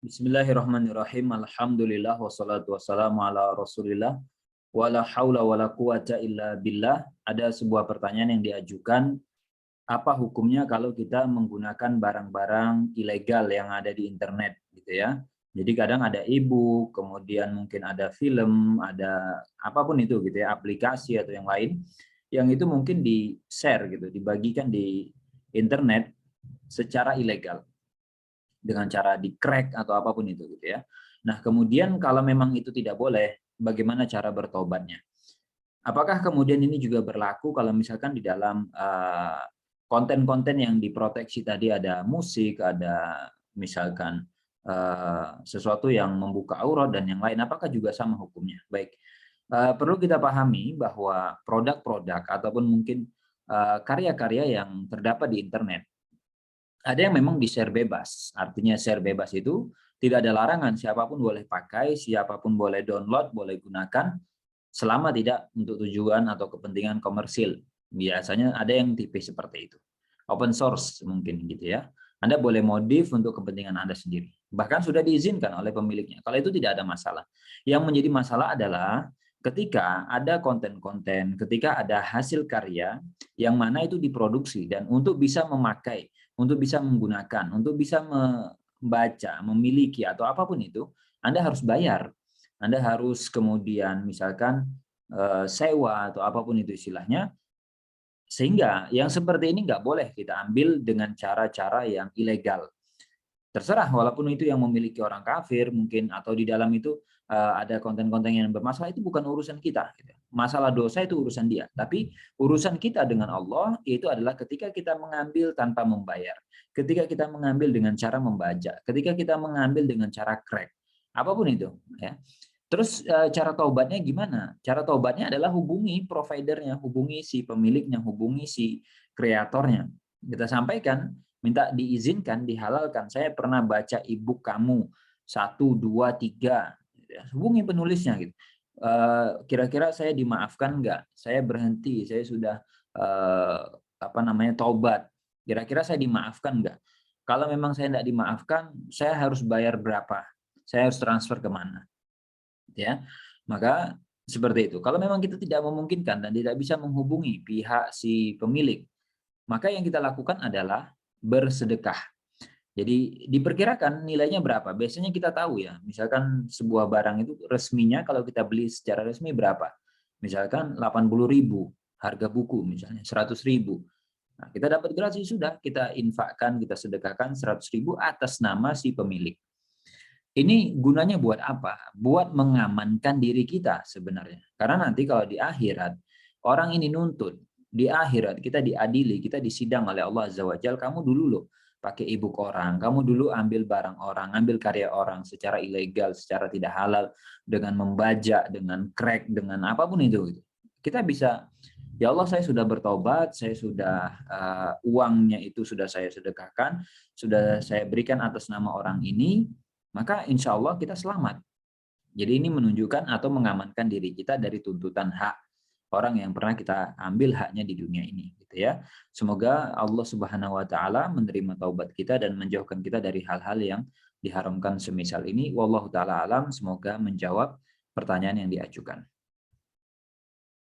Bismillahirrahmanirrahim. Alhamdulillah wassalatu wassalamu ala Rasulillah wala haula wala quwata illa billah. Ada sebuah pertanyaan yang diajukan, apa hukumnya kalau kita menggunakan barang-barang ilegal yang ada di internet gitu ya. Jadi kadang ada e-book, kemudian mungkin ada film, ada apapun itu gitu ya, aplikasi atau yang lain yang itu mungkin di-share gitu, dibagikan di internet secara ilegal dengan cara di-crack atau apapun itu gitu ya. Nah, kemudian kalau memang itu tidak boleh, bagaimana cara bertobatnya? Apakah kemudian ini juga berlaku kalau misalkan di dalam konten-konten yang diproteksi tadi ada musik, ada misalkan sesuatu yang membuka aurat dan yang lain, apakah juga sama hukumnya? Baik, perlu kita pahami bahwa produk-produk ataupun mungkin karya-karya yang terdapat di internet ada yang memang di-share bebas. Artinya share bebas itu tidak ada larangan, siapapun boleh pakai, siapapun boleh download, boleh gunakan, selama tidak untuk tujuan atau kepentingan komersil. Biasanya ada yang tipe seperti itu. Open source mungkin gitu ya. Anda boleh modif untuk kepentingan Anda sendiri. Bahkan sudah diizinkan oleh pemiliknya. Kalau itu tidak ada masalah. Yang menjadi masalah adalah ketika ada konten-konten, ketika ada hasil karya yang mana itu diproduksi dan untuk bisa memakai, untuk bisa menggunakan, untuk bisa membaca, memiliki atau apapun itu, Anda harus bayar. Anda harus kemudian misalkan sewa atau apapun itu istilahnya, sehingga yang seperti ini nggak boleh kita ambil dengan cara-cara yang ilegal. Terserah, walaupun itu yang memiliki orang kafir mungkin, atau di dalam itu ada konten-konten yang bermasalah, itu bukan urusan kita gitu. Masalah dosa itu urusan dia, tapi urusan kita dengan Allah itu adalah ketika kita mengambil tanpa membayar, ketika kita mengambil dengan cara membajak, ketika kita mengambil dengan cara crack, apapun itu ya. Terus cara taubatnya gimana? Cara taubatnya adalah hubungi providernya, hubungi si pemiliknya, hubungi si kreatornya. Kita sampaikan, minta diizinkan, dihalalkan. Saya pernah baca e-book kamu 1, 2, 3. Hubungi penulisnya gitu. Kira-kira saya dimaafkan nggak? Saya berhenti, saya sudah taubat. Kira-kira saya dimaafkan nggak? Kalau memang saya tidak dimaafkan, saya harus bayar berapa? Saya harus transfer kemana? Ya, maka seperti itu. Kalau memang kita tidak memungkinkan dan tidak bisa menghubungi pihak si pemilik, maka yang kita lakukan adalah bersedekah. Jadi diperkirakan nilainya berapa? Biasanya kita tahu ya, misalkan sebuah barang itu resminya kalau kita beli secara resmi berapa? Misalkan 80.000 harga buku misalnya 100.000. Nah, kita dapat gratis, sudah kita infakkan, kita sedekahkan 100.000 atas nama si pemilik. Ini gunanya buat apa? Buat mengamankan diri kita sebenarnya. Karena nanti kalau di akhirat, orang ini nuntut, di akhirat kita diadili, kita disidang oleh Allah Azza wa Jalla, kamu dulu loh pakai e-book orang, kamu dulu ambil barang orang, ambil karya orang secara ilegal, secara tidak halal, dengan membajak, dengan crack, dengan apapun itu. Kita bisa, ya Allah saya sudah bertobat, saya sudah uangnya itu sudah saya sedekahkan, sudah saya berikan atas nama orang ini, maka insya Allah kita selamat. Jadi ini menunjukkan atau mengamankan diri kita dari tuntutan hak orang yang pernah kita ambil haknya di dunia ini, gitu ya. Semoga Allah Subhanahu Wa Taala menerima taubat kita dan menjauhkan kita dari hal-hal yang diharamkan semisal ini. Wallahu taala alam. Semoga menjawab pertanyaan yang diajukan.